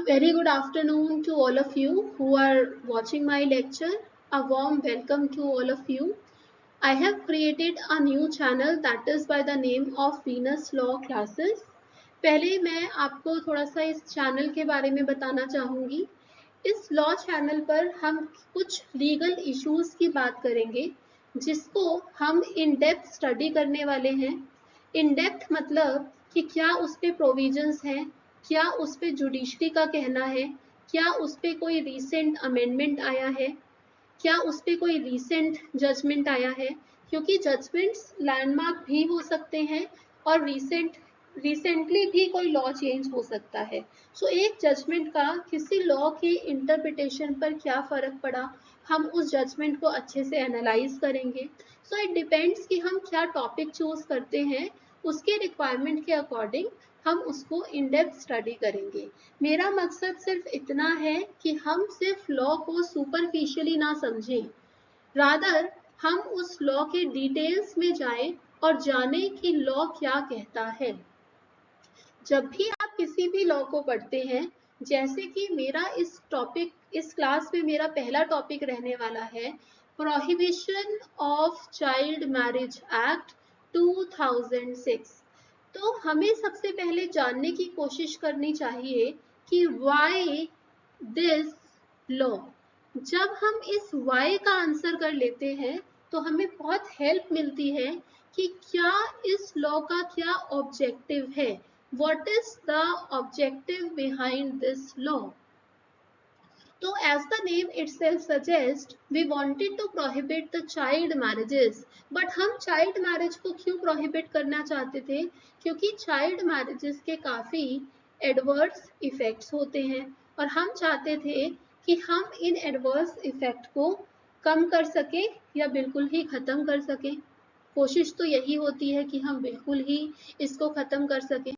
Very good afternoon to all of you who are watching my lecture. A warm welcome to all of you. I have created a new channel that is by the name of Venus Law Classes. पहले मैं आपको थोड़ा सा इस channel के बारे में बताना चाहूँगी। इस लॉ चैनल पर हम कुछ लीगल इश्यूज की बात करेंगे जिसको हम इन डेप्थ स्टडी करने वाले हैं। इन डेप्थ मतलब कि क्या उस पे प्रोविजंस हैं, क्या उस पे जुडिशरी का कहना है, क्या उस पे कोई रीसेंट अमेंडमेंट आया है, क्या उस पे कोई रीसेंट जजमेंट आया है, क्योंकि जजमेंट्स लैंडमार्क भी हो सकते हैं और रिसेंटली भी कोई लॉ चेंज हो सकता है। सो एक जजमेंट का किसी लॉ के इंटरप्रिटेशन पर क्या फर्क पड़ा, हम उस जजमेंट को अच्छे से एनालाइज करेंगे। सो इट डिपेंड्स कि हम क्या टॉपिक चूज करते हैं, उसके रिक्वायरमेंट के अकॉर्डिंग हम उसको इन डेप्थ स्टडी करेंगे। मेरा मकसद सिर्फ इतना है कि हम सिर्फ लॉ को सुपरफिशियली ना समझें, रादर हम उस लॉ के डिटेल्स में जाएं और जानें कि लॉ क्या कहता है। जब भी आप किसी भी लॉ को पढ़ते हैं, जैसे कि मेरा इस क्लास में मेरा पहला टॉपिक रहने वाला है prohibition of child marriage act 2006, तो हमें सबसे पहले जानने की कोशिश करनी चाहिए कि व्हाई दिस लॉ। जब हम इस व्हाई का आंसर कर लेते हैं तो हमें बहुत हेल्प मिलती है कि क्या इस लॉ का क्या ऑब्जेक्टिव है, what is the objective behind this law. So as the name itself suggests, we wanted to prohibit the child marriages. But हम child marriage को क्यों prohibit करना चाहते थे? क्योंकि child marriages के काफ़ी adverse effects होते हैं और हम चाहते थे कि हम इन adverse effect को कम कर सकें या बिल्कुल ही ख़त्म कर सकें। कोशिश तो यही होती है कि हम बिल्कुल ही इसको ख़त्म कर सकें।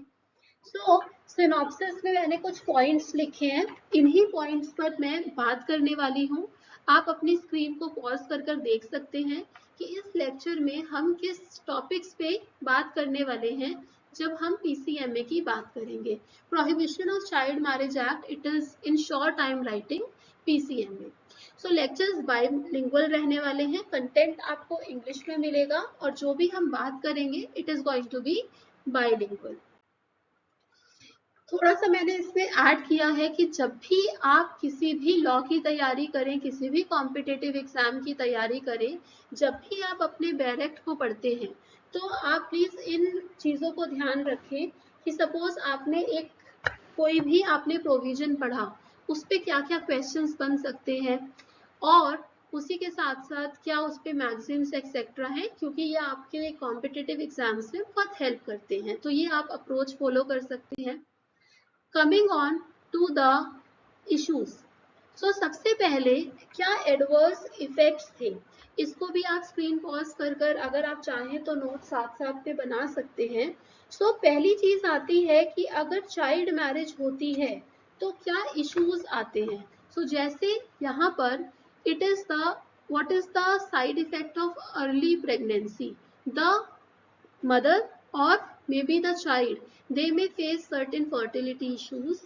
सिनॉप्सिस में मैंने कुछ पॉइंट्स लिखे हैं, इन्हीं पॉइंट्स पर मैं बात करने वाली हूँ। आप अपनी स्क्रीन को पॉज कर देख सकते हैं कि इस लेक्चर में हम किस टॉपिक्स पे बात करने वाले हैं जब हम पीसीएमए की बात करेंगे। Prohibition of child marriage act, it is in short I am writing PCMA. So lectures bilingual रहने वाले हैं, कंटेंट आपको इंग्लिश में मिलेगा और जो भी हम बात करेंगे it is going to be bilingual. थोड़ा सा मैंने इसमें ऐड किया है कि जब भी आप किसी भी लॉ की तैयारी करें, किसी भी कॉम्पिटिटिव एग्जाम की तैयारी करें, जब भी आप अपने बैरेक्ट को पढ़ते हैं तो आप प्लीज इन चीज़ों को ध्यान रखें कि सपोज आपने कोई भी आपने प्रोविजन पढ़ा, उस पर क्या क्या क्वेश्चंस बन सकते हैं और उसी के साथ साथ क्या उस पर मैगजीन्स एक्सेट्रा हैं, क्योंकि ये आपके कॉम्पिटिटिव एग्जाम्स में बहुत हेल्प करते हैं। तो ये आप अप्रोच फॉलो कर सकते हैं। Coming on to the issues. So सबसे पहले क्या एडवर्स इफेक्ट्स थे, इसको भी आप स्क्रीन पॉज कर अगर आप चाहें तो नोट साथ साथ पे बना सकते हैं। सो पहली चीज आती है कि अगर चाइल्ड मैरिज होती है तो क्या इश्यूज आते हैं। सो जैसे यहाँ पर it is the what is the side effect of early pregnancy, the mother or maybe the child, they may face certain fertility issues.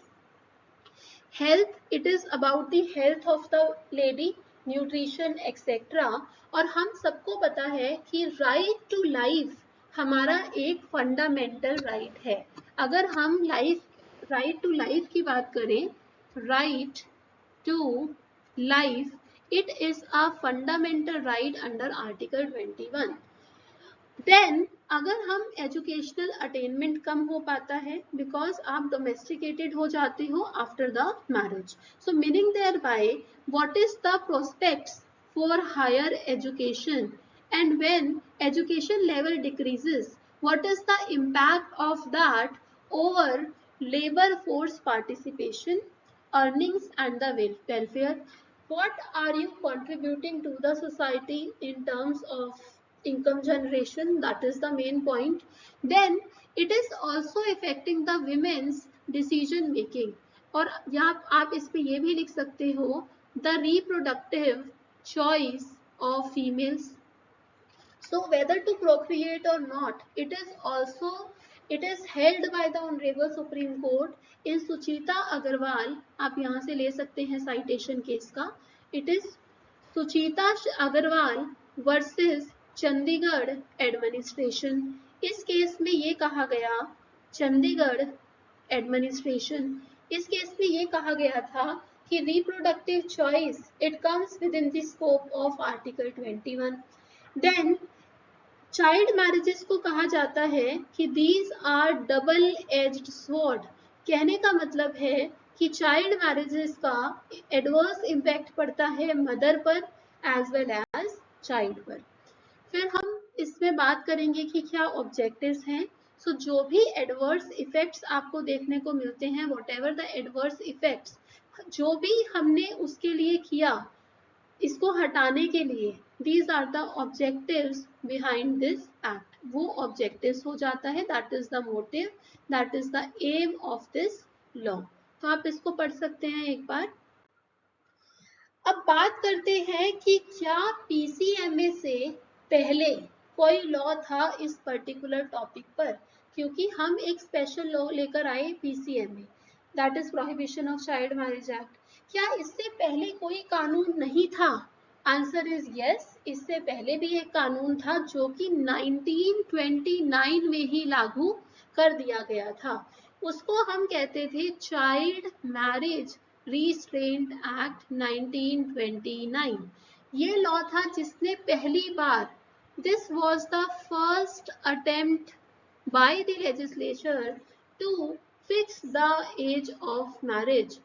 Health, it is about the health of the lady, nutrition etc. और हम सबको पता है कि right to life हमारा एक fundamental right है। अगर हम राइट टू लाइफ की बात करें, right to life, it is a fundamental right under article 21। Then अगर हम एजुकेशनल अटेनमेंट कम हो पाता है बिकॉज आप डोमेस्टिकेटेड हो जाते हो after the marriage. So meaning thereby what is the prospects for higher education and when education level decreases, what is the impact of that over labour force participation, earnings and the welfare. What are you contributing to the society in terms of income generation? That is the main point. Then it is also affecting the women's decision making. और यहाँ आप इस पे ये भी लिख सकते हो the reproductive choice of females. So whether to procreate or not, it is also It is held by the Honorable Supreme Court in Suchita Agarwal. आप यहाँ से ले सकते हैं साइटेशन केस का. It is Suchita Agarwal versus Chandigarh administration. इस case में ये कहा गया, चंडीगढ़ एडमिनिस्ट्रेशन, इस केस में ये कहा गया था कि reproductive choice it comes within the scope of article 21. Then child marriages को कहा जाता है कि these are double edged sword. कहने का मतलब है कि चाइल्ड मैरिजेस का एडवर्स इम्पैक्ट पड़ता है मदर पर एज वेल एज चाइल्ड पर. फिर हम इसमें बात करेंगे कि क्या ऑब्जेक्टिव्स हैं. सो जो भी एडवर्स इफेक्ट्स आपको देखने को मिलते हैं, what ever the adverse effects, जो भी हमने उसके लिए किया, इसको हटाने के लिए, these are the objectives behind this act. वो objectives हो जाता है, that is the motive, that is the aim of this law. तो आप इसको पढ़ सकते हैं एक बार. अब बात करते हैं कि क्या PCMA से पहले कोई लॉ था इस पर्टिकुलर टॉपिक पर, क्योंकि हम एक स्पेशल लॉ लेकर आए PCMA, that is prohibition of child marriage act. क्या इससे पहले कोई कानून नहीं था? Answer is yes. इससे पहले भी एक कानून था जो कि 1929 में ही लागू कर दिया गया था. उसको हम कहते थे चाइल्ड मैरिज रिस्ट्रेंट एक्ट 1929. ये लॉ था जिसने पहली बार, this was the first attempt by the legislature to fix the age of marriage.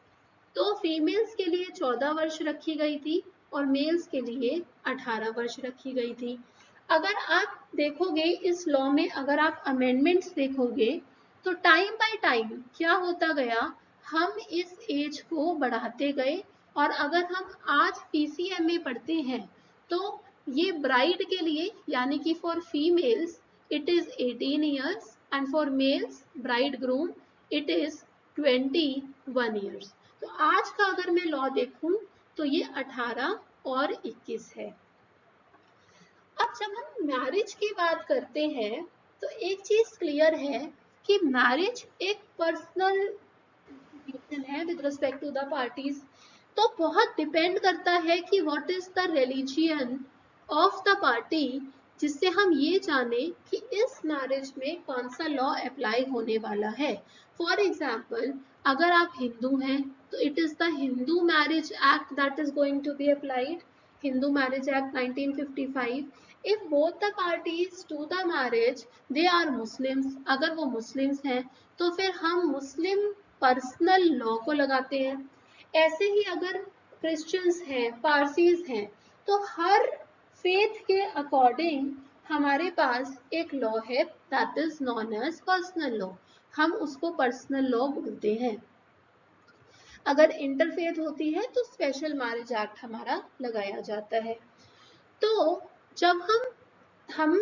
तो फीमेल्स के लिए 14 वर्ष रखी गई थी और मेल्स के लिए 18 वर्ष रखी गई थी. अगर आप देखोगे इस लॉ में, अगर आप अमेंडमेंट्स देखोगे तो टाइम बाय टाइम क्या होता गया, हम इस एज को बढ़ाते गए. और अगर हम आज PCMA पढ़ते हैं तो ये ब्राइड के लिए, यानी कि for females it is 18 years and for mails bride groom it is 21 years. तो आज का अगर मैं लॉ देखूं तो ये 18 और 21 है. अब जब हम मैरिज की बात करते हैं तो एक चीज क्लियर है कि मैरिज एक पर्सनल रिलेशन है with respect to the parties. तो बहुत डिपेंड करता है कि what is the religion of the party, जिससे हम ये जाने कि इस मैरिज में कौन सा लॉ अप्लाई होने वाला है. फॉर एग्जाम्पल, अगर आप हिंदू हैं तो it is the Hindu marriage act that is going to be applied, Hindu marriage act 1955. If both the parties to the marriage they are Muslims, अगर वो मुस्लिम्स हैं तो फिर हम मुस्लिम पर्सनल लॉ को लगाते हैं. ऐसे ही अगर क्रिश्चियंस हैं, पारसीज हैं, तो हर फेथ के अकॉर्डिंग हमारे पास एक लॉ है that is known as personal law. हम उसको पर्सनल लॉ बोलते हैं. अगर इंटरफेथ होती है तो स्पेशल मैरिज एक्ट हमारा लगाया जाता है. तो जब हम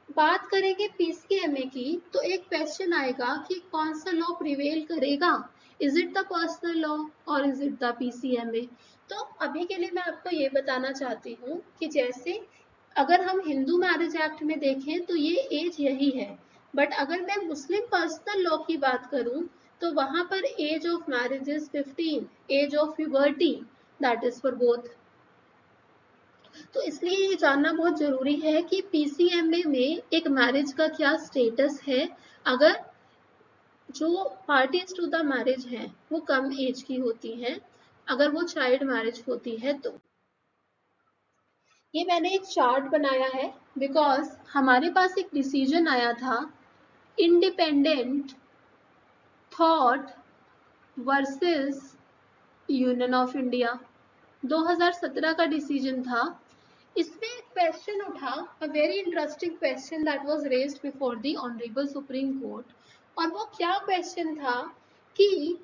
बात करेंगे PCMA की तो एक क्वेश्चन आएगा कि कौन सा लॉ प्रिवेल करेगा, is it the personal law और इज इट द PCMA. तो अभी के लिए मैं आपको ये बताना चाहती हूँ कि जैसे अगर हम हिंदू मैरिज एक्ट में देखें तो ये एज यही है, बट अगर मैं मुस्लिम पर्सनल लॉ की बात करूं तो वहां पर age of marriage is 15, age of puberty that is for both. तो इसलिए ये जानना बहुत जरूरी है कि PCMA में एक मैरिज का क्या स्टेटस है अगर जो पार्टीज टू द मैरिज हैं वो कम एज की होती हैं, अगर वो चाइल्ड मैरिज होती है तो. ये मैंने एक चार्ट बनाया है बिकॉज हमारे पास एक डिसीजन आया था, independent thought versus union of India, 2017 का डिसीजन था. इसमें एक क्वेश्चन उठा, a very interesting question that was raised before the honourable supreme court. और वो क्या क्वेश्चन था कि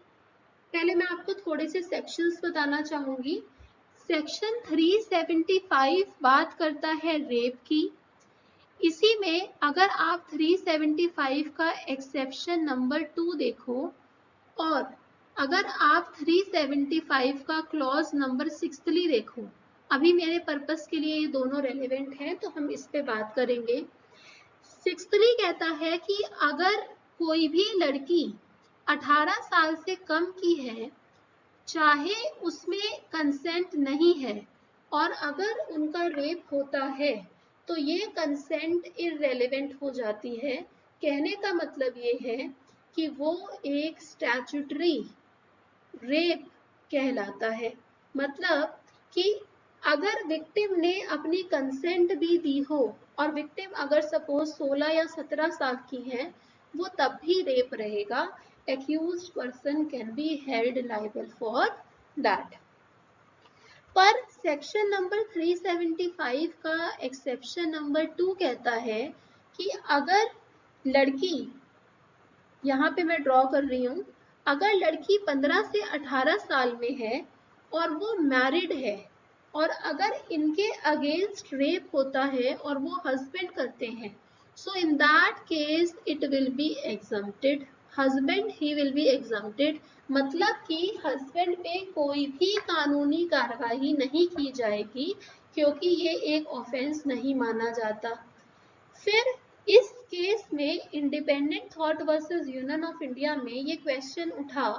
पहले मैं आपको थोड़े से सेक्शंस बताना चाहूंगी. सेक्शन 375 बात करता है रेप की. इसी में अगर आप 375 का एक्सेप्शन नंबर 2 देखो और अगर आप 375 का क्लॉज नंबर 6 देखो, अभी मेरे पर्पस के लिए ये दोनों रेलेवेंट हैं तो हम इस पे बात करेंगे. 6 कहता है कि अगर कोई भी लड़की 18 साल से कम की है, चाहे उसमें कंसेंट नहीं है, और अगर उनका रेप होता है तो ये कंसेंट इररेलेवेंट हो जाती है। कहने का मतलब ये है कि वो एक स्टैट्यूटरी रेप कहलाता है। मतलब कि अगर विक्टिम ने अपनी कंसेंट भी दी हो, और विक्टिम अगर सपोज 16 या 17 साल की है, वो तब भी रेप रहेगा। Accused person can be held liable for that. पर सेक्शन नंबर 375 का एक्सेप्शन नंबर 2 कहता है कि अगर लड़की, यहाँ पे मैं ड्रॉ कर रही हूँ, अगर लड़की 15 से 18 साल में है और वो मैरिड है, और अगर इनके अगेंस्ट रेप होता है और वो हस्बैंड करते हैं, so in that case it will be exempted. Husband ही विल बी एग्जम्प्टेड, मतलब कि हस्बैंड पे कोई भी कानूनी कार्रवाई नहीं की जाएगी, क्योंकि ये एक ऑफेंस नहीं माना जाता। फिर इस केस में independent thought versus union of India में ये क्वेश्चन उठा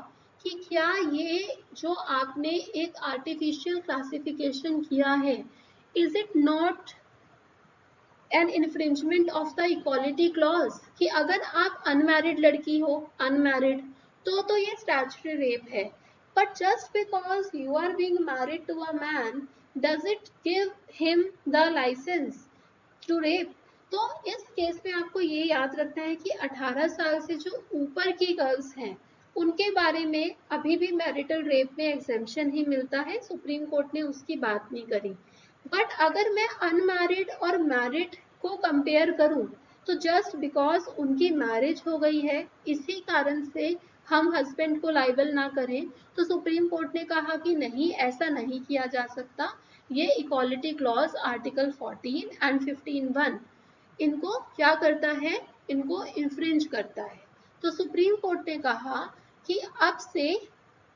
कि क्या ये जो आपने एक आर्टिफिशियल क्लासिफिकेशन किया है, is it not an infringement of the equality clause, कि अगर आप अनमैरिड लड़की हो, अनमैरिड, तो ये स्टैट्यूटरी रेप है। But just because you are being married to a man, does it give him the licence to rape? तो इस केस में आपको ये याद रखना है कि 18 साल से जो ऊपर की गर्ल्स हैं, उनके बारे में अभी भी मैरिटल रेप में एग्जेम्पशन ही मिलता है। सुप्रीम कोर्ट ने उसकी बात नहीं करी। बट अगर मैं अनमैरिड और मैरिड को कंपेयर करूं, तो जस्ट बिकॉज उनकी मैरिज हो गई है, इसी कारण से हम हस्बैंड को लाइबल ना करें, तो सुप्रीम कोर्ट ने कहा कि नहीं, ऐसा नहीं किया जा सकता। ये इक्वालिटी क्लॉज आर्टिकल 14 एंड 15(1) इनको क्या करता है, इनको इन्फ्रिंज करता है। तो सुप्रीम कोर्ट ने कहा कि अब से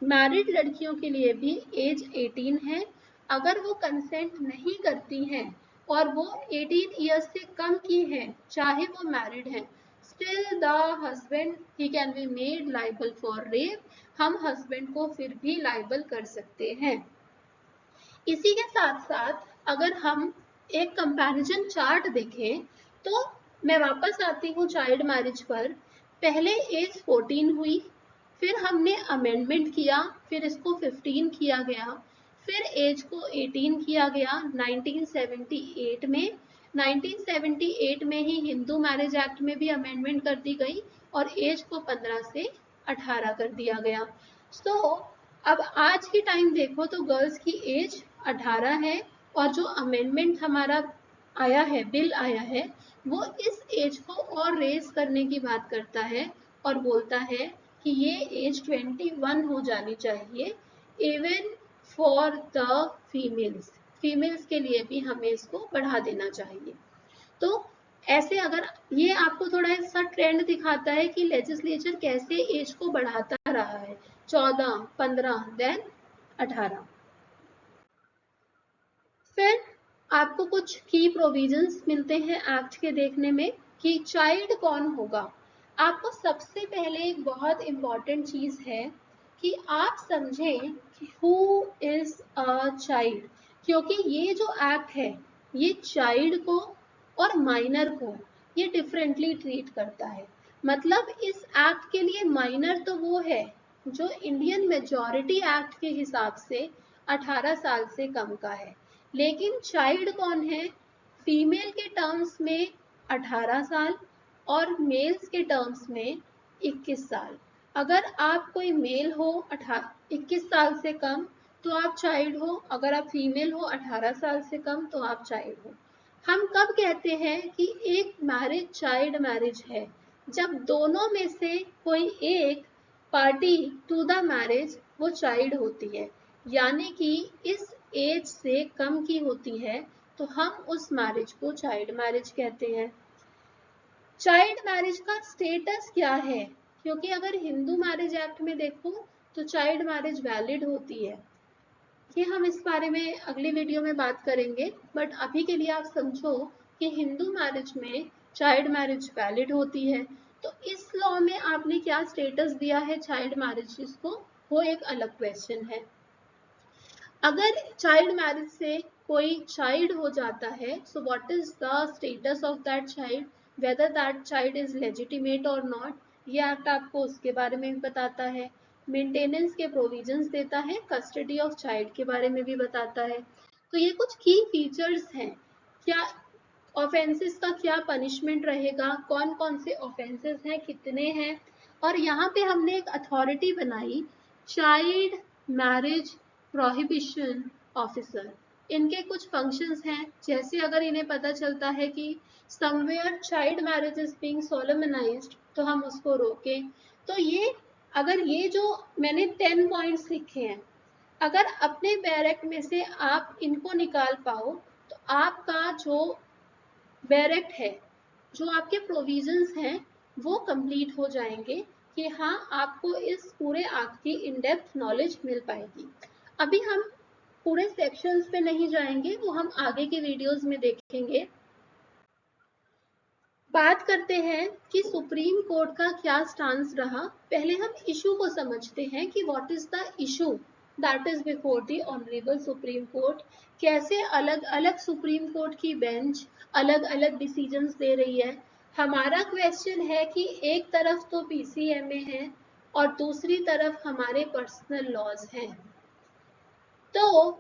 मैरिड लड़कियों के लिए भी एज 18 है। अगर वो कंसेंट नहीं करती हैं और वो 18 ईयर्स से कम की हैं, चाहे वो मैरिड हैं, still the husband he can be made liable for rape. हम हस्बैंड को फिर भी लाइबल कर सकते हैं। इसी के साथ साथ अगर हम एक कंपैरिजन चार्ट देखें, तो मैं वापस आती हूँ चाइल्ड मैरिज पर। पहले एज 14 हुई, फिर हमने अमेंडमेंट किया, फिर इसको 15 किया गया, फिर एज को 18 किया गया 1978 में। 1978 में ही हिंदू मैरिज एक्ट में भी अमेंडमेंट कर दी गई और एज को 15 से 18 कर दिया गया। तो अब आज की टाइम देखो तो गर्ल्स की एज 18 है, और जो अमेंडमेंट हमारा आया है, बिल आया है, वो इस एज को और रेज करने की बात करता है और बोलता है कि ये एज 21 हो जानी चाहिए, even for the females. Females के लिए भी हमें इसको बढ़ा देना चाहिए। तो ऐसे अगर ये आपको थोड़ा सा ट्रेंड दिखाता है कि लेजिस्लेचर कैसे एज को बढ़ाता रहा है, 14, 15, देन 18। फिर आपको कुछ की प्रोविजंस मिलते हैं एक्ट के देखने में कि चाइल्ड कौन होगा। आपको सबसे पहले एक बहुत इंपॉर्टेंट चीज है कि आप समझें कि हु इज अ चाइल्ड, क्योंकि ये जो एक्ट है, ये चाइल्ड को और माइनर को ये डिफरेंटली ट्रीट करता है। मतलब इस एक्ट के लिए माइनर तो वो है जो इंडियन मेजॉरिटी एक्ट के हिसाब से 18 साल से कम का है, लेकिन चाइल्ड कौन है? फीमेल के टर्म्स में 18 साल और मेल्स के टर्म्स में 21 साल। अगर आप कोई मेल हो 21 साल से कम तो आप चाइल्ड हो, अगर आप फीमेल हो 18 साल से कम तो आप चाइल्ड हो। हम कब कहते हैं कि एक मैरिज चाइल्ड मैरिज है? जब दोनों में से कोई एक पार्टी टू द मैरिज वो चाइल्ड होती है, यानी कि इस एज से कम की होती है, तो हम उस मैरिज को चाइल्ड मैरिज कहते हैं। चाइल्ड मैरिज का स्टेटस क्या है? क्योंकि अगर हिंदू मैरिज एक्ट में देखो तो चाइल्ड मैरिज वैलिड होती है। ये हम इस बारे में अगली वीडियो में बात करेंगे, बट अभी के लिए आप समझो कि हिंदू मैरिज में चाइल्ड मैरिज वैलिड होती है। तो इस लॉ में आपने क्या स्टेटस दिया है चाइल्ड मैरिजेस को, वो एक अलग क्वेश्चन है। अगर चाइल्ड मैरिज से कोई चाइल्ड हो जाता है, so what is the status of that child, whether that child is legitimate और नॉट, ये एक्ट आपको उसके बारे में भी बताता है। मेंटेनेंस के प्रोविजंस देता है, कस्टडी ऑफ चाइल्ड के बारे में भी बताता है। तो ये कुछ की फीचर्स हैं। क्या ऑफेंसेस का क्या पनिशमेंट रहेगा, कौन कौन से ऑफेंसेस हैं, कितने हैं, और यहाँ पे हमने एक अथॉरिटी बनाई, चाइल्ड मैरिज प्रोहिबिशन ऑफिसर। इनके कुछ फंक्शंस हैं, जैसे अगर इन्हें पता चलता है कि somewhere child marriage is being solemnised, तो हम उसको रोकें। तो ये अगर ये जो मैंने 10 पॉइंट्स लिखे हैं, अगर अपने बैरक में से आप इनको निकाल पाओ, तो आपका जो बैरक है, जो आपके प्रोविजंस हैं, वो कंप्लीट हो जाएंगे कि हाँ आपको इस पूरे एक्ट की इन डेप्थ नॉलेज मिल पाएगी। अभी हम पूरे सेक्शंस पे नहीं जाएंगे, वो हम आगे के वीडियोस में देखेंगे। बात करते हैं कि सुप्रीम कोर्ट का क्या स्टांस रहा। पहले हम इशू को समझते हैं कि what is the issue that is before the honourable supreme court. कैसे अलग अलग सुप्रीम कोर्ट की बेंच अलग अलग डिसीजंस दे रही है। हमारा क्वेश्चन है कि एक तरफ तो पीसीएमए है और दूसरी तरफ हमारे पर्सनल लॉज हैं, तो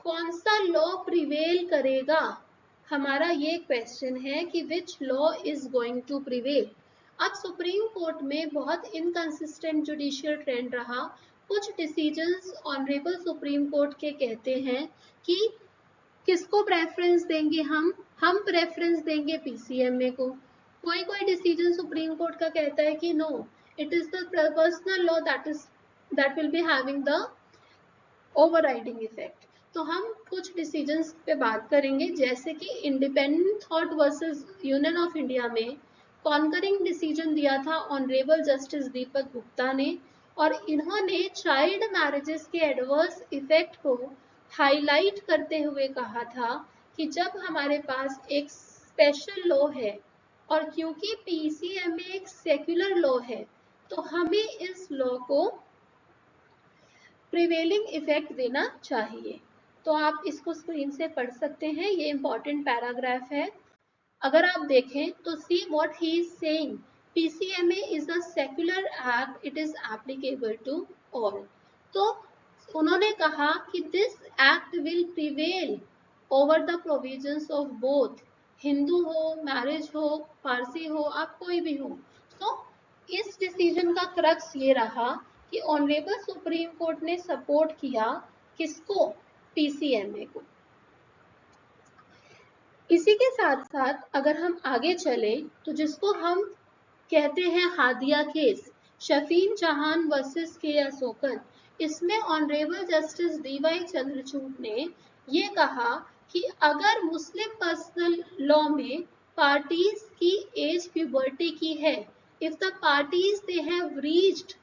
कौन सा लॉ प्रिवेल करेगा, हमारा ये क्वेश्चन है कि which law is going to prevail. अब सुप्रीम कोर्ट में बहुत इनकंसिस्टेंट जुडिशियल ट्रेंड रहा। कुछ डिसीजंस ऑनरेबल सुप्रीम कोर्ट के कहते हैं कि किसको प्रेफरेंस देंगे, हम प्रेफरेंस देंगे पीसीएमए को। कोई कोई डिसीजन सुप्रीम कोर्ट का कहता है कि no, it is the personal law that will be having the overriding effect. तो हम कुछ डिसीजंस पे बात करेंगे, जैसे कि independent thought versus union of India में कॉन्करिंग डिसीजन दिया था ऑनरेबल जस्टिस दीपक गुप्ता ने, और इन्होंने चाइल्ड मैरिजेस के एडवर्स इफेक्ट को हाईलाइट करते हुए कहा था कि जब हमारे पास एक स्पेशल लॉ है, और क्योंकि पीसीएमए एक सेक्युलर लॉ है, तो हमें इस लॉ को प्रिवेलिंग इफेक्ट देना चाहिए। तो आप इसको स्क्रीन से पढ़ सकते हैं, ये इंपॉर्टेंट पैराग्राफ है। अगर आप देखें तो see what he is saying, PCMA is a secular act, it is applicable to all. तो उन्होंने कहा कि this act will prevail over the provisions of both, Hindu हो, मैरिज हो, पारसी हो, आप कोई भी हो। तो इस डिसीजन का क्रक्स ये रहा कि ऑनरेबल सुप्रीम कोर्ट ने सपोर्ट किया किसको, पीसीएमए को। इसी के साथ साथ अगर हम आगे चले, तो जिसको हम कहते हैं हादिया केस, शफीन जहान वर्सेस के अशोकन, इसमें ऑनरेबल जस्टिस डीवाई चंद्रचूड़ ने ये कहा कि अगर मुस्लिम पर्सनल लॉ में पार्टीज की एज प्यूबर्टी की है, if the parties they have reached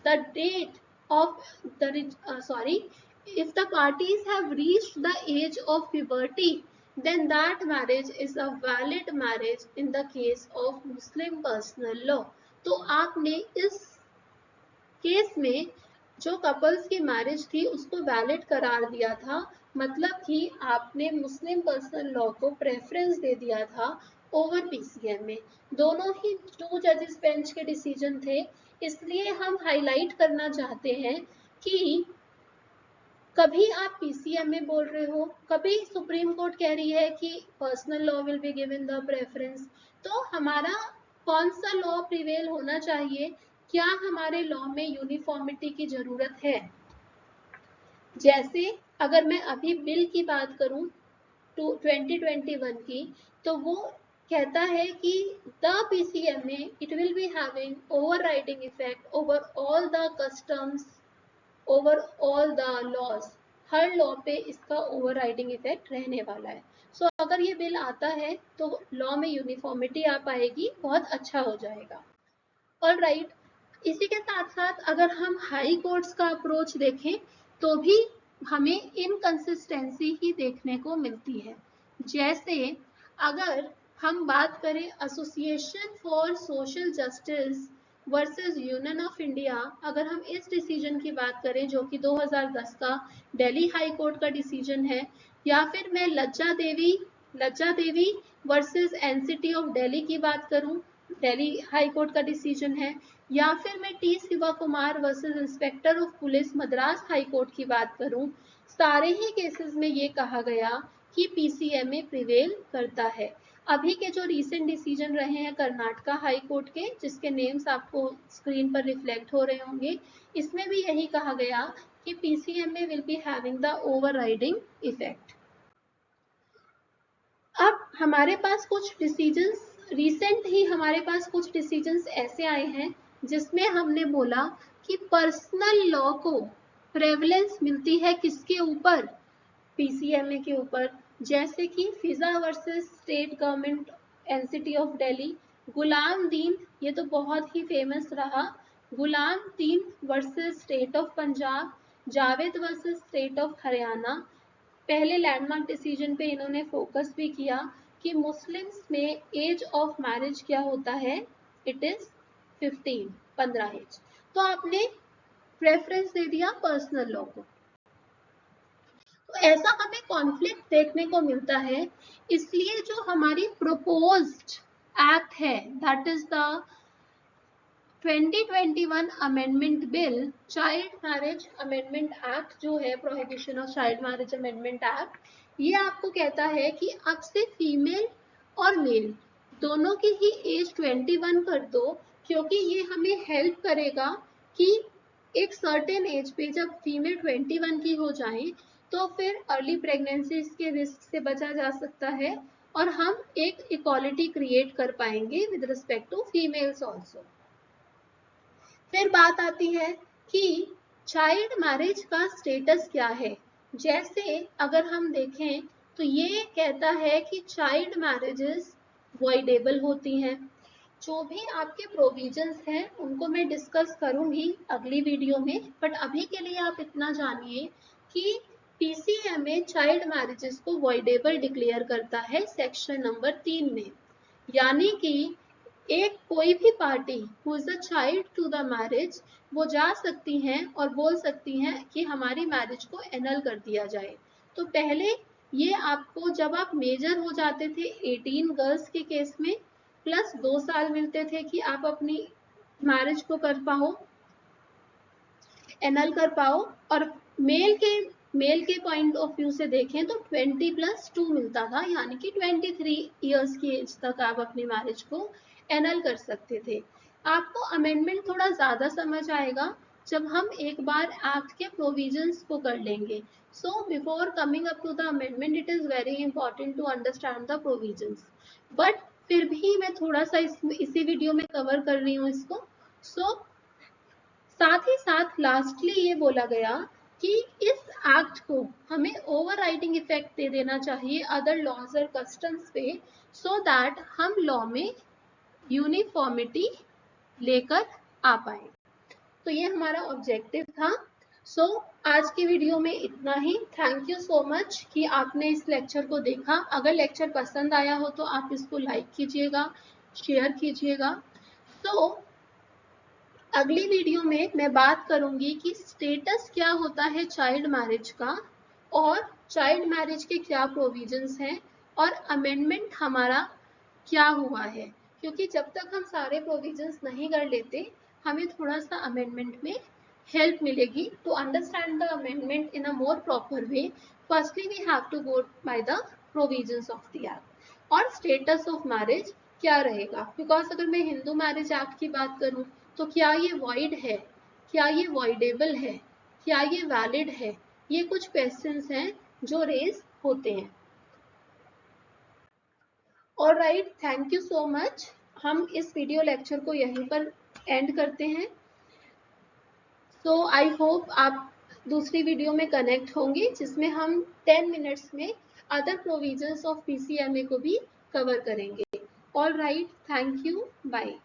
the date of if the parties have reached the age of puberty, then that marriage is a valid marriage in the case of Muslim personal law। तो आपने इस case में जो couples की marriage थी उसको valid करार दिया था, मतलब कि आपने मुस्लिम पर्सनल लॉ को प्रेफरेंस दे दिया था ओवर पीसीएमए। दोनों ही 2 जजेस बेंच के डिसीजन थे, इसलिए हम हाईलाइट करना चाहते हैं कि कभी आप पीसीएमए बोल रहे हो, कभी सुप्रीम कोर्ट कह रही है कि personal law will be given the preference. तो हमारा कौन सा लॉ प्रिवेल होना चाहिए, क्या हमारे लॉ में यूनिफॉर्मिटी की जरूरत है। जैसे अगर मैं अभी बिल की बात करूं 2021 की, तो वो कहता है कि the PCMA it will be having overriding effect over all the customs, over all the laws, हर लॉ पे इसका ओवरराइडिंग इफेक्ट रहने वाला है। सो अगर ये बिल आता है तो लॉ में यूनिफॉर्मिटी आ पाएगी, बहुत अच्छा हो जाएगा। ऑलराइट, इसी के साथ साथ अगर हम हाई कोर्ट्स का अप्रोच देखें तो भी हमें इनकंसिस्टेंसी ही देखने को मिलती है। जैसे अगर हम बात करें association for social justice versus union of India, अगर हम इस डिसीजन की बात करें जो कि 2010 का दिल्ली हाई कोर्ट का डिसीजन है, या फिर मैं लज्जा देवी वर्सेस एनसीटी ऑफ दिल्ली की बात करूं, दिल्ली हाई कोर्ट का डिसीजन है, या फिर मैं T Shiva Kumar versus inspector of police Madras high court की बात करूं, सारे ही केसेस में ये कहा गया कि पीसीएमए प्रिवेल करता है। अभी के जो रीसेंट डिसीजन रहे हैं कर्नाटका हाई कोर्ट के, जिसके नेम्स आपको स्क्रीन पर रिफ्लेक्ट हो रहे होंगे, इसमें भी यही कहा गया कि PCMA will be having the overriding effect. अब हमारे पास कुछ डिसीजंस रिसेंट ही हमारे पास कुछ डिसीजंस ऐसे आए हैं जिसमें हमने बोला कि पर्सनल लॉ को प्रेवलेंस मिलती है किसके ऊपर, पीसीएमए के ऊपर, जैसे कि Fiza versus state government NCT of Delhi, Ghulam Deen, ये तो बहुत ही फेमस रहा, Ghulam Deen versus state of Punjab, Javed versus state of Haryana. पहले लैंडमार्क डिसीजन पे इन्होंने फोकस भी किया कि मुस्लिम्स में एज ऑफ मैरिज क्या होता है, इट इज 15 एज। तो आपने प्रेफरेंस दे दिया पर्सनल लॉ को। तो ऐसा हमें कॉन्फ्लिक्ट देखने को मिलता है, इसलिए जो हमारी प्रोपोज्ड एक्ट है that is the 2021 amendment bill, child marriage amendment act जो है, prohibition of child marriage amendment act, ये आपको कहता है कि अब से फीमेल और मेल दोनों की ही एज 21 कर दो, क्योंकि ये हमें हेल्प करेगा कि एक सर्टेन एज पे जब फीमेल 21 की हो जाए तो फिर अर्ली प्रेगनेंसीज के रिस्क से बचा जा सकता है और हम एक इक्वालिटी क्रिएट कर पाएंगे with respect to females also. फिर बात आती है कि चाइल्ड मैरिज का स्टेटस क्या है। जैसे अगर हम देखें तो ये कहता है कि चाइल्ड मैरिजेस वॉइडेबल होती हैं। जो भी आपके प्रोविजंस हैं उनको मैं डिस्कस करूंगी अगली वीडियो में, बट अभी के लिए आप इतना जानिए कि पीसीएमए चाइल्ड मैरिजेस को वॉइडेबल डिक्लेयर करता है सेक्शन नंबर 3 में, यानी कि एक कोई भी party who is a child to the marriage वो जा सकती हैं और बोल सकती हैं कि हमारी मैरिज को एनल कर दिया जाए। तो पहले ये आपको जब आप मेजर हो जाते थे 18 गर्ल्स के केस में प्लस 2 साल मिलते थे कि आप अपनी मैरिज को कर पाओ, एनल कर पाओ, और मेल के पॉइंट ऑफ व्यू से देखें तो 20+2 मिलता था, यानी कि 23 इयर्स की एज तक आप अपनी मैरिज को एनल कर सकते थे। आपको अमेंडमेंट थोड़ा ज्यादा समझ आएगा जब हम एक बार एक्ट के प्रोविजंस को कर लेंगे। So before coming up to the amendment it is very important to understand the provisions, but फिर भी मैं थोड़ा सा इसी वीडियो में कवर कर रही हूँ इसको। साथ ही साथ लास्टली ये बोला गया कि इस एक्ट को हमें ओवरराइडिंग इफेक्ट दे देना चाहिए अदर लॉज और कस्टम्स पे, सो दैट हम लॉ में यूनिफॉर्मिटी लेकर आ पाए। तो ये हमारा ऑब्जेक्टिव था। सो आज की वीडियो में इतना ही। थैंक यू सो मच कि आपने इस लेक्चर को देखा। अगर लेक्चर पसंद आया हो तो आप इसको लाइक कीजिएगा, शेयर कीजिएगा। तो अगली वीडियो में मैं बात करूंगी कि स्टेटस क्या होता है चाइल्ड मैरिज का और चाइल्ड मैरिज के क्या प्रोविजंस हैं और अमेंडमेंट हमारा क्या हुआ है, क्योंकि जब तक हम सारे प्रोविजंस नहीं कर लेते हमें थोड़ा सा अमेंडमेंट में हेल्प मिलेगी to understand the amendment in a more proper way. Firstly we have to go by the provisions of the act और स्टेटस ऑफ मैरिज क्या रहेगा, बिकॉज अगर मैं हिंदू मैरिज एक्ट की बात करूं तो क्या ये वॉइड है, क्या ये वॉइडेबल है, क्या ये वैलिड है, ये कुछ क्वेश्चंस हैं जो रेज होते हैं। Alright, thank you so much. हम इस वीडियो लेक्चर को यहीं पर एंड करते हैं। सो आई होप आप दूसरी वीडियो में कनेक्ट होंगे जिसमें हम 10 मिनट्स में अदर प्रोविजंस ऑफ पीसीएमए को भी कवर करेंगे। Alright, thank you, bye.